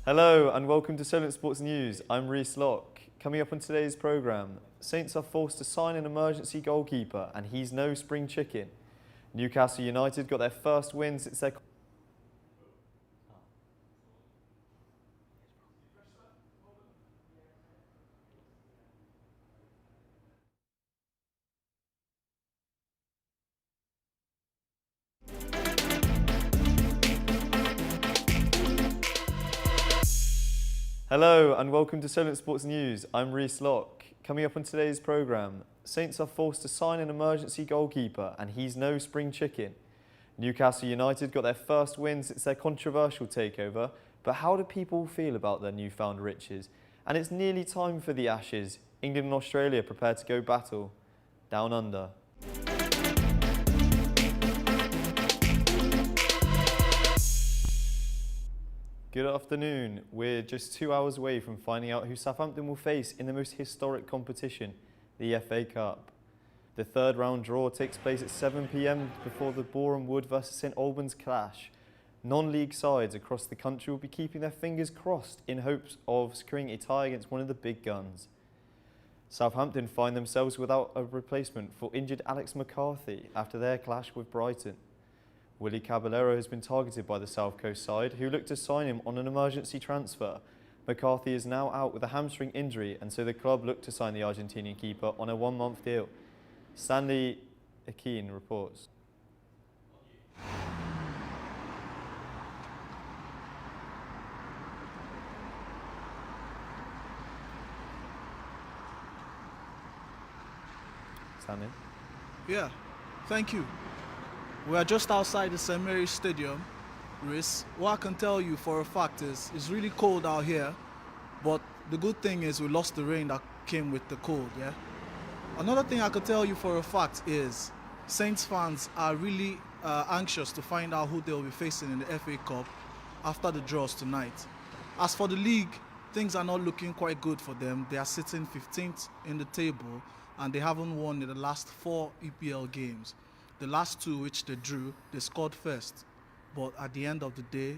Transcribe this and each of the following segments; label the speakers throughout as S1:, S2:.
S1: Hello and welcome to Solent Sports News. I'm Reese Locke. Coming up on today's programme, Saints are forced to sign an emergency goalkeeper and he's no spring chicken. Newcastle United got their first win since their... Hello and welcome to Solent Sports News. I'm Reese Locke. Coming up on today's programme, Saints are forced to sign an emergency goalkeeper and he's no spring chicken. Newcastle United got their first win since their controversial takeover, but how do people feel about their newfound riches? And it's nearly time for the Ashes. England and Australia prepare to go battle down under. Good afternoon. We're just 2 hours away from finding out who Southampton will face in the most historic competition, the FA Cup. The third round draw takes place at 7 p.m. before the Boreham Wood vs St Albans clash. Non-league sides across the country will be keeping their fingers crossed in hopes of securing a tie against one of the big guns. Southampton find themselves without a replacement for injured Alex McCarthy after their clash with Brighton. Willie Caballero has been targeted by the South Coast side, who looked to sign him on an emergency transfer. McCarthy is now out with a hamstring injury, and so the club looked to sign the Argentinian keeper on a one-month deal. Stanley Akeen reports. Stanley?
S2: Yeah, thank you. We are just outside the St. Mary's Stadium, Rhys. What I can tell you for a fact is it's really cold out here, but the good thing is we lost the rain that came with the cold, yeah? Another thing I can tell you for a fact is Saints fans are really anxious to find out who they'll be facing in the FA Cup after the draws tonight. As for the league, things are not looking quite good for them. They are sitting 15th in the table and they haven't won in the last 4 EPL games. The last 2 which they drew, they scored first, but at the end of the day,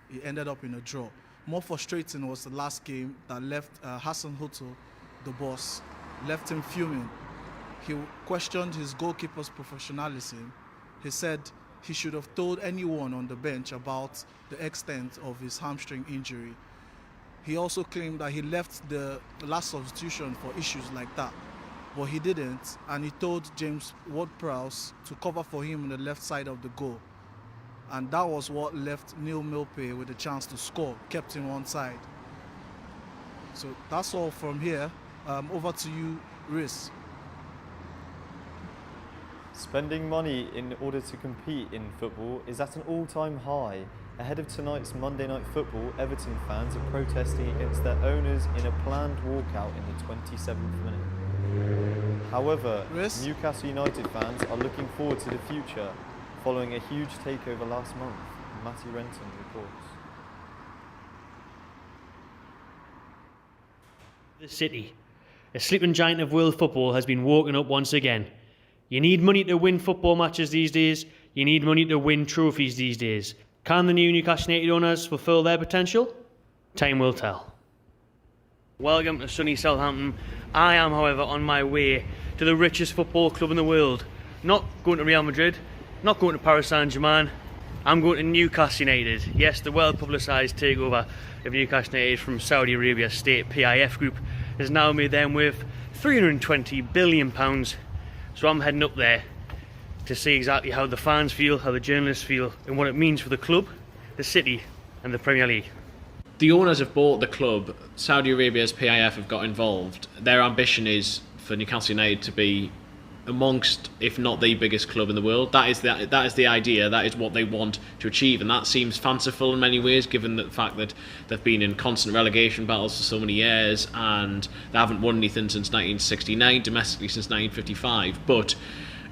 S2: it ended up in a draw. More frustrating was the last game that left Hassan Hüttl, the boss, left him fuming. He questioned his goalkeeper's professionalism. He said he should have told anyone on the bench about the extent of his hamstring injury. He also claimed that he left the last substitution for issues like that. But he didn't, and he told James Ward-Prowse to cover for him on the left side of the goal. And that was what left Neil Maupay with a chance to score, kept him on side. So that's all from here. Over to you, Rhys.
S1: Spending money in order to compete in football is at an all-time high. Ahead of tonight's Monday Night Football, Everton fans are protesting against their owners in a planned walkout in the 27th minute. However,
S2: Rhys?
S1: Newcastle United fans are looking forward to the future following a huge takeover last month. Matty Renton reports.
S3: The City, a sleeping giant of world football, has been woken up once again. You need money to win football matches these days. You need money to win trophies these days. Can the new Newcastle United owners fulfil their potential? Time will tell. Welcome to sunny Southampton. I am, however, on my way to the richest football club in the world. Not going to Real Madrid, not going to Paris Saint-Germain. I'm going to Newcastle United. Yes, the well-publicised takeover of Newcastle United from Saudi Arabia state PIF group has now made them worth £320 billion. So I'm heading up there to see exactly how the fans feel, how the journalists feel, and what it means for the club, the city, and the Premier League.
S4: The owners have bought the club. Saudi Arabia's PIF have got involved. Their ambition is for Newcastle United to be amongst, if not the biggest club in the world. That is the idea. That is what they want to achieve, and that seems fanciful in many ways, given the fact that they've been in constant relegation battles for so many years and they haven't won anything since 1969, domestically since 1955. But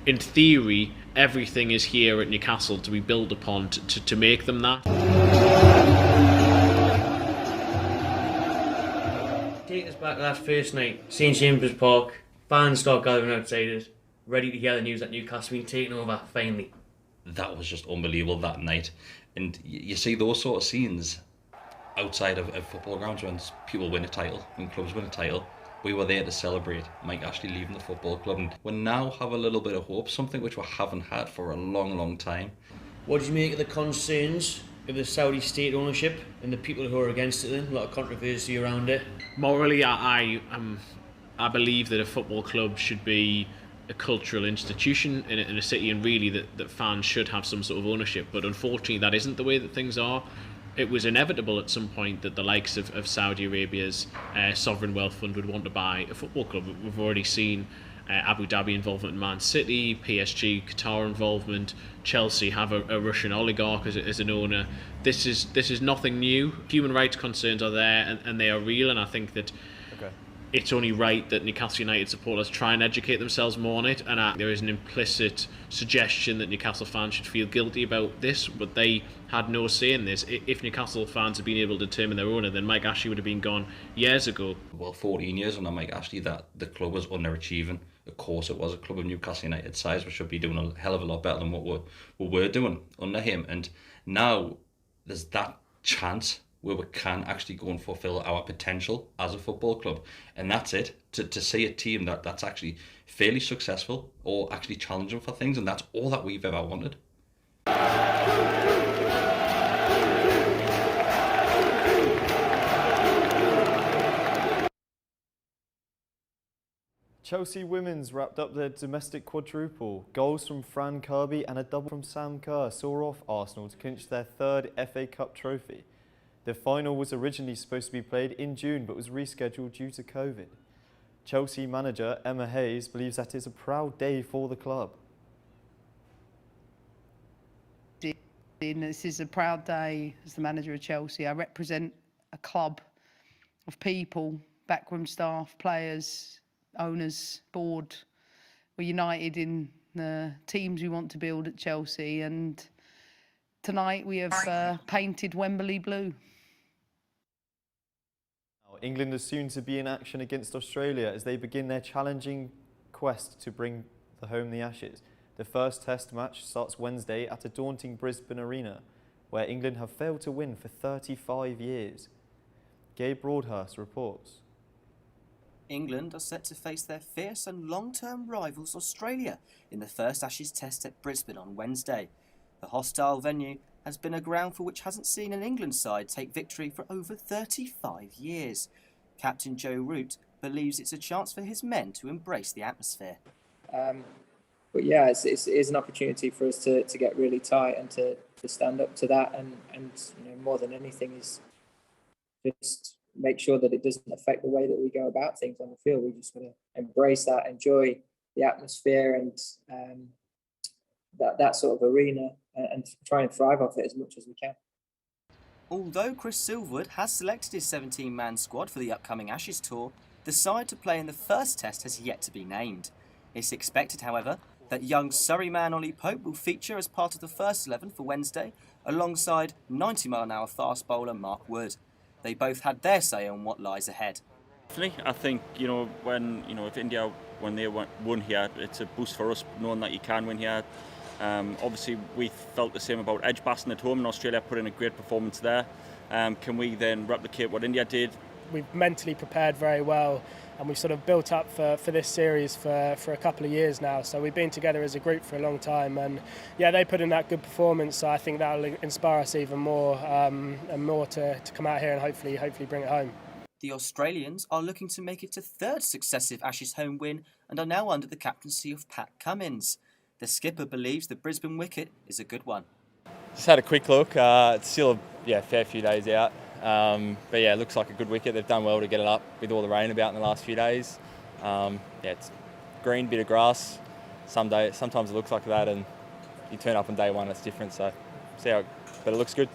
S4: in theory, everything is here at Newcastle to be built upon to make them that.
S3: Take us back to that first night, St James's Park. Fans start gathering outside it, ready to hear the news that Newcastle been taken over, finally.
S5: That was just unbelievable that night. And you see those sort of scenes outside of football grounds when people win a title, when clubs win a title. We were there to celebrate Mike Ashley leaving the football club, and we now have a little bit of hope, something which we haven't had for a long, long time.
S3: What did you make of the concerns of the Saudi state ownership and the people who are against it then? A lot of controversy around it.
S4: Morally, I believe that a football club should be a cultural institution in a city, and really that fans should have some sort of ownership. But unfortunately, that isn't the way that things are. It was inevitable at some point that the likes of Saudi Arabia's sovereign wealth fund would want to buy a football club. We've already seen Abu Dhabi involvement in Man City, PSG, Qatar involvement, Chelsea have a Russian oligarch as an owner. This is nothing new. Human rights concerns are there, and they are real, and I think that it's only right that Newcastle United supporters try and educate themselves more on it, and there is an implicit suggestion that Newcastle fans should feel guilty about this, but they had no say in this. If Newcastle fans had been able to determine their owner, then Mike Ashley would have been gone years ago.
S5: Well, 14 years under Mike Ashley, that the club was underachieving. Of course it was. A club of Newcastle United size, we should be doing a hell of a lot better than what we were doing under him, and now there's that chance where we can actually go and fulfil our potential as a football club. And that's it, to see a team that's actually fairly successful or actually challenging for things, and that's all that we've ever wanted.
S1: Chelsea women's wrapped up their domestic quadruple. Goals from Fran Kirby and a double from Sam Kerr saw off Arsenal to clinch their third FA Cup trophy. The final was originally supposed to be played in June but was rescheduled due to COVID. Chelsea manager Emma Hayes believes that is a proud day for the club.
S6: This is a proud day as the manager of Chelsea. I represent a club of people, backroom staff, players, owners, board. We're united in the teams we want to build at Chelsea, and tonight we have painted Wembley blue.
S1: England is soon to be in action against Australia as they begin their challenging quest to bring home the Ashes. The first test match starts Wednesday at a daunting Brisbane arena, where England have failed to win for 35 years. Gabe Broadhurst reports.
S7: England are set to face their fierce and long-term rivals Australia in the first Ashes test at Brisbane on Wednesday. The hostile venue has been a ground for which hasn't seen an England side take victory for over 35 years. Captain Joe Root believes it's a chance for his men to embrace the atmosphere.
S8: But yeah, it is an opportunity for us to get really tight and to stand up to that, and you know, more than anything is just make sure that it doesn't affect the way that we go about things on the field. We just want to embrace that, enjoy the atmosphere and that sort of arena, and try and thrive off it as much as we can.
S7: Although Chris Silverwood has selected his 17-man squad for the upcoming Ashes tour, the side to play in the first test has yet to be named. It's expected, however, that young Surrey man Ollie Pope will feature as part of the first 11 for Wednesday, alongside 90-mile-an-hour fast bowler Mark Wood. They both had their say on what lies ahead.
S9: Definitely, I think if India when they won here, it's a boost for us knowing that you can win here. Obviously, we felt the same about Edgbaston at home, and Australia put in a great performance there. Can we then replicate what India did?
S10: We've mentally prepared very well, and we've sort of built up for this series for a couple of years now. So we've been together as a group for a long time, and yeah, they put in that good performance. So I think that'll inspire us even more and more to come out here and hopefully bring it home.
S7: The Australians are looking to make it a third successive Ashes home win and are now under the captaincy of Pat Cummins. The skipper believes the Brisbane wicket is a good one.
S11: Just had a quick look. It's still a fair few days out. But yeah, it looks like a good wicket. They've done well to get it up with all the rain about in the last few days. It's green, bit of grass. Sometimes it looks like that, and you turn up on day one, it's different. So but it looks good.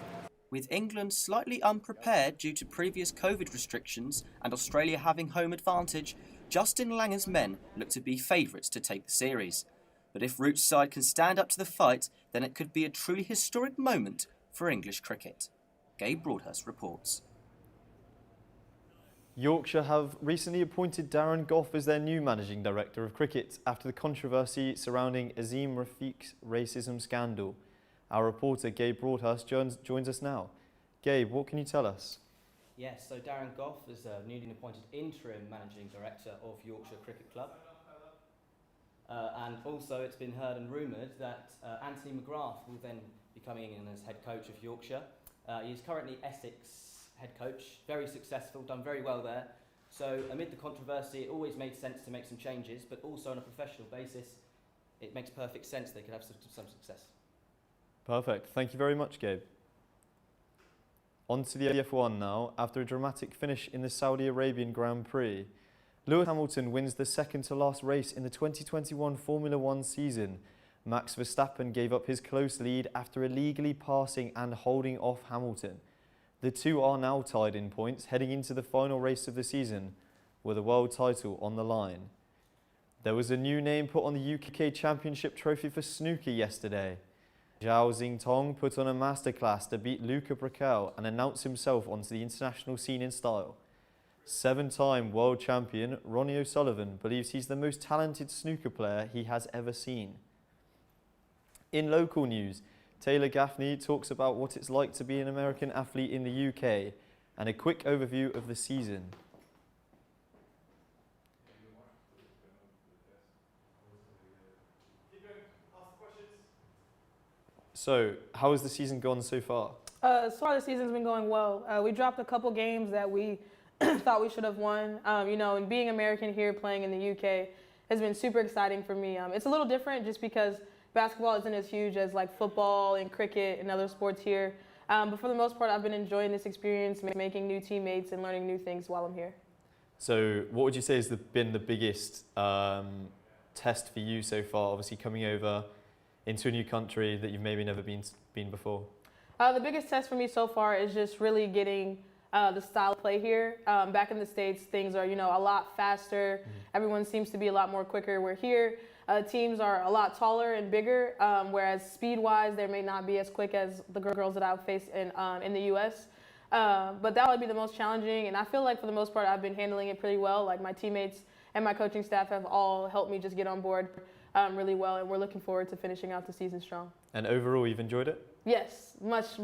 S7: With England slightly unprepared due to previous COVID restrictions and Australia having home advantage, Justin Langer's men look to be favourites to take the series. But if Root's side can stand up to the fight, then it could be a truly historic moment for English cricket. Gabe Broadhurst reports.
S1: Yorkshire have recently appointed Darren Gough as their new managing director of cricket after the controversy surrounding Azim Rafiq's racism scandal. Our reporter Gabe Broadhurst joins us now. Gabe, what can you tell us?
S12: Yes, so Darren Gough is a newly appointed interim managing director of Yorkshire Cricket Club. And also it's been heard and rumoured that Anthony McGrath will then be coming in as head coach of Yorkshire. He is currently Essex head coach, very successful, done very well there. So amid the controversy, it always made sense to make some changes, but also on a professional basis, it makes perfect sense they could have some success.
S1: Perfect. Thank you very much, Gabe. On to the F1 now. After a dramatic finish in the Saudi Arabian Grand Prix, Lewis Hamilton wins the second to last race in the 2021 Formula One season. Max Verstappen gave up his close lead after illegally passing and holding off Hamilton. The two are now tied in points heading into the final race of the season with a world title on the line. There was a new name put on the UK Championship trophy for snooker yesterday. Zhao Xingtong put on a masterclass to beat Luca Brackel and announce himself onto the international scene in style. 7-time world champion Ronnie O'Sullivan believes he's the most talented snooker player he has ever seen. In local news, Taylor Gaffney talks about what it's like to be an American athlete in the UK and a quick overview of the season. So, how has the season gone so far?
S13: So far the season's been going well. We dropped a couple games that we thought we should have won. And being American here playing in the UK has been super exciting for me. It's a little different just because basketball isn't as huge as like football and cricket and other sports here. But for the most part, I've been enjoying this experience, making new teammates and learning new things while I'm here.
S1: So what would you say has been the biggest test for you so far, obviously coming over into a new country that you've maybe never been before?
S13: The biggest test for me so far is just really getting the style of play here. Back in the States, things are, a lot faster. Everyone seems to be a lot more quicker. We're here. Teams are a lot taller and bigger, whereas speed-wise, they may not be as quick as the girls that I've faced in the U.S. But that would be the most challenging, and I feel like for the most part, I've been handling it pretty well. Like my teammates and my coaching staff have all helped me just get on board really well, and we're looking forward to finishing out the season strong.
S1: And overall, you've enjoyed it?
S13: Yes, much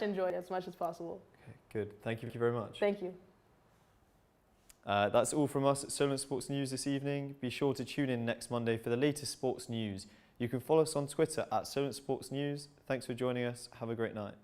S13: enjoyed it as much as possible.
S1: Okay, good. Thank you very much.
S13: Thank you.
S1: That's all from us at Solent Sports News this evening. Be sure to tune in next Monday for the latest sports news. You can follow us on Twitter at Solent Sports News. Thanks for joining us. Have a great night.